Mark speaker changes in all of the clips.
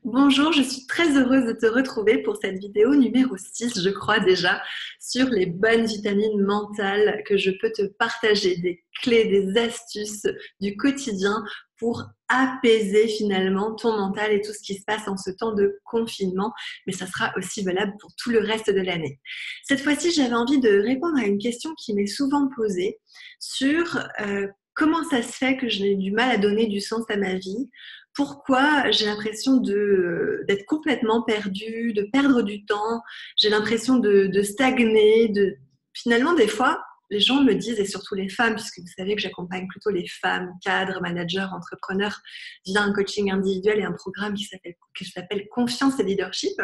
Speaker 1: Bonjour, je suis très heureuse de te retrouver pour cette vidéo numéro 6, je crois déjà, sur les bonnes vitamines mentales que je peux te partager, des clés, des astuces du quotidien pour apaiser finalement ton mental et tout ce qui se passe en ce temps de confinement, mais ça sera aussi valable pour tout le reste de l'année. Cette fois-ci, j'avais envie de répondre à une question qui m'est souvent posée sur comment ça se fait que j'ai du mal à donner du sens à ma vie. Pourquoi j'ai l'impression d'être complètement perdue, de perdre du temps, j'ai l'impression de stagner, finalement des fois les gens me disent, et surtout les femmes, puisque vous savez que j'accompagne plutôt les femmes, cadres, managers, entrepreneurs, via un coaching individuel et un programme qui s'appelle Confiance et Leadership.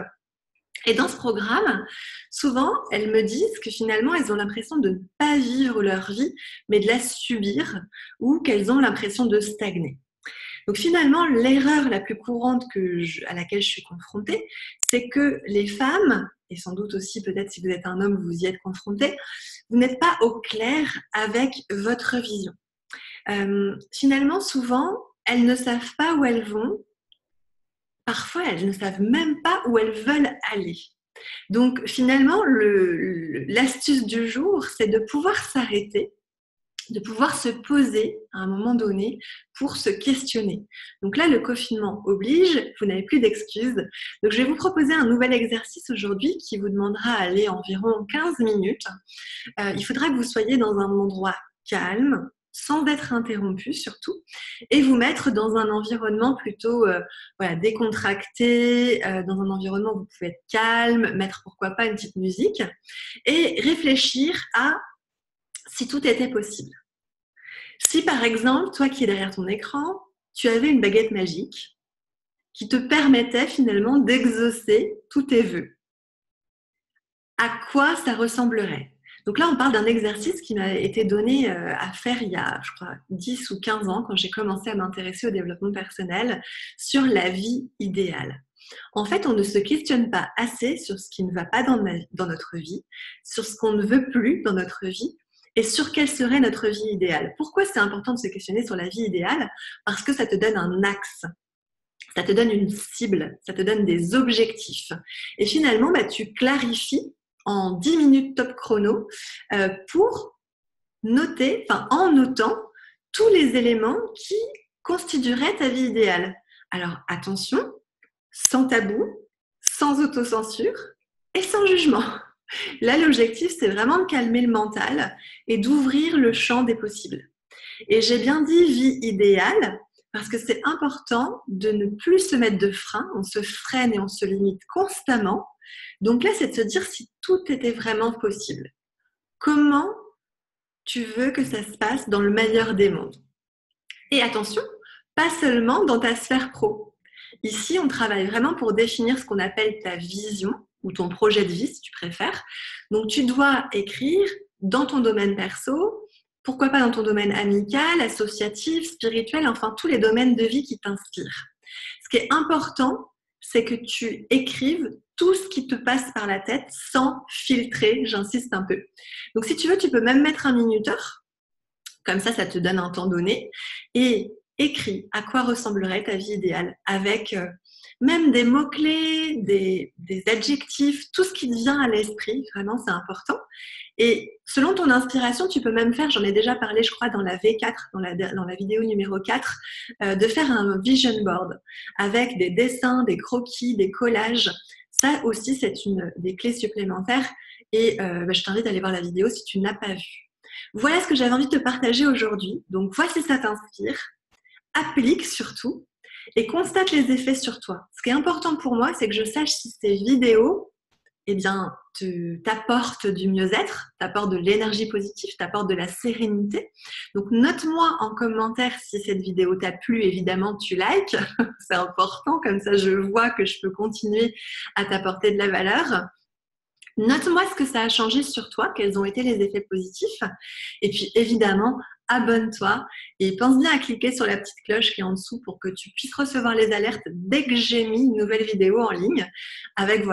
Speaker 1: Et dans ce programme, souvent, elles me disent que finalement, elles ont l'impression de ne pas vivre leur vie, mais de la subir, ou qu'elles ont l'impression de stagner. Donc finalement, l'erreur la plus courante à laquelle je suis confrontée, c'est que les femmes, et sans doute aussi peut-être si vous êtes un homme, vous y êtes confronté, vous n'êtes pas au clair avec votre vision. Finalement, souvent, elles ne savent pas où elles vont. Parfois, elles ne savent même pas où elles veulent aller. Donc finalement, l'astuce du jour, c'est de pouvoir s'arrêter, de pouvoir se poser à un moment donné pour se questionner. Donc là, le confinement oblige, vous n'avez plus d'excuses. Donc je vais vous proposer un nouvel exercice aujourd'hui qui vous demandera d'aller environ 15 minutes. Il faudra que vous soyez dans un endroit calme, sans être interrompu surtout, et vous mettre dans un environnement plutôt décontracté, dans un environnement où vous pouvez être calme, mettre pourquoi pas une petite musique, et réfléchir à si tout était possible. Si par exemple, toi qui es derrière ton écran, tu avais une baguette magique qui te permettait finalement d'exaucer tous tes vœux, à quoi ça ressemblerait? Donc là, on parle d'un exercice qui m'a été donné à faire il y a, je crois, 10 ou 15 ans, quand j'ai commencé à m'intéresser au développement personnel, sur la vie idéale. En fait, on ne se questionne pas assez sur ce qui ne va pas dans notre vie, sur ce qu'on ne veut plus dans notre vie, et sur quelle serait notre vie idéale. Pourquoi c'est important de se questionner sur la vie idéale? Parce que ça te donne un axe, ça te donne une cible, ça te donne des objectifs. Et finalement, tu clarifies en 10 minutes top chrono pour noter, en notant tous les éléments qui constitueraient ta vie idéale. Alors attention, sans tabou, sans autocensure et sans jugement. Là, l'objectif, c'est vraiment de calmer le mental et d'ouvrir le champ des possibles. Et j'ai bien dit vie idéale parce que c'est important de ne plus se mettre de frein. On se freine et on se limite constamment. Donc là, c'est de se dire si tout était vraiment possible. Comment tu veux que ça se passe dans le meilleur des mondes? Et attention, pas seulement dans ta sphère pro. Ici, on travaille vraiment pour définir ce qu'on appelle ta vision ou ton projet de vie, si tu préfères. Donc, tu dois écrire dans ton domaine perso, pourquoi pas dans ton domaine amical, associatif, spirituel, enfin tous les domaines de vie qui t'inspirent. Ce qui est important, c'est que tu écrives tout ce qui te passe par la tête sans filtrer, j'insiste un peu. Donc, si tu veux, tu peux même mettre un minuteur, comme ça te donne un temps donné, et écris à quoi ressemblerait ta vie idéale avec même des mots-clés, des adjectifs, tout ce qui te vient à l'esprit, vraiment c'est important. Et selon ton inspiration, tu peux même faire, j'en ai déjà parlé je crois dans la V4, dans la vidéo numéro 4, de faire un vision board avec des dessins, des croquis, des collages. Ça aussi c'est une des clés supplémentaires et je t'invite à aller voir la vidéo si tu n'as pas vu. Voilà ce que j'avais envie de te partager aujourd'hui. Donc voici, ça t'inspire, applique surtout et constate les effets sur toi. Ce qui est important pour moi, c'est que je sache si ces vidéos t'apportent du mieux-être, t'apportent de l'énergie positive, t'apportent de la sérénité. Donc note-moi en commentaire si cette vidéo t'a plu. Évidemment, tu likes, c'est important, comme ça je vois que je peux continuer à t'apporter de la valeur. Note-moi ce que ça a changé sur toi, quels ont été les effets positifs. Et puis évidemment, abonne-toi et pense bien à cliquer sur la petite cloche qui est en dessous pour que tu puisses recevoir les alertes dès que j'ai mis une nouvelle vidéo en ligne avec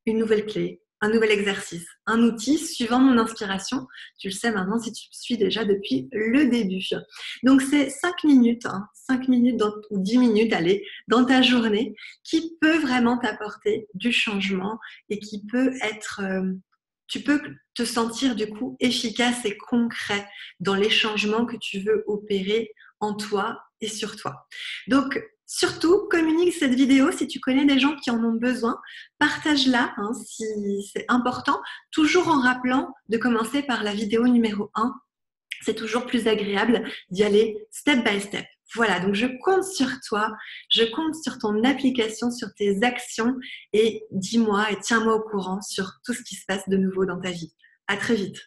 Speaker 1: une nouvelle clé, un nouvel exercice, un outil suivant mon inspiration. Tu le sais maintenant si tu me suis déjà depuis le début. Donc, c'est 5 minutes, 5 minutes ou 10 minutes, allez, dans ta journée qui peut vraiment t'apporter du changement et qui peut être... tu peux te sentir du coup efficace et concret dans les changements que tu veux opérer en toi et sur toi. Donc, surtout, communique cette vidéo si tu connais des gens qui en ont besoin. Partage-la si c'est important, toujours en rappelant de commencer par la vidéo numéro 1. C'est toujours plus agréable d'y aller step by step. Voilà, donc je compte sur toi, je compte sur ton application, sur tes actions et dis-moi et tiens-moi au courant sur tout ce qui se passe de nouveau dans ta vie. À très vite.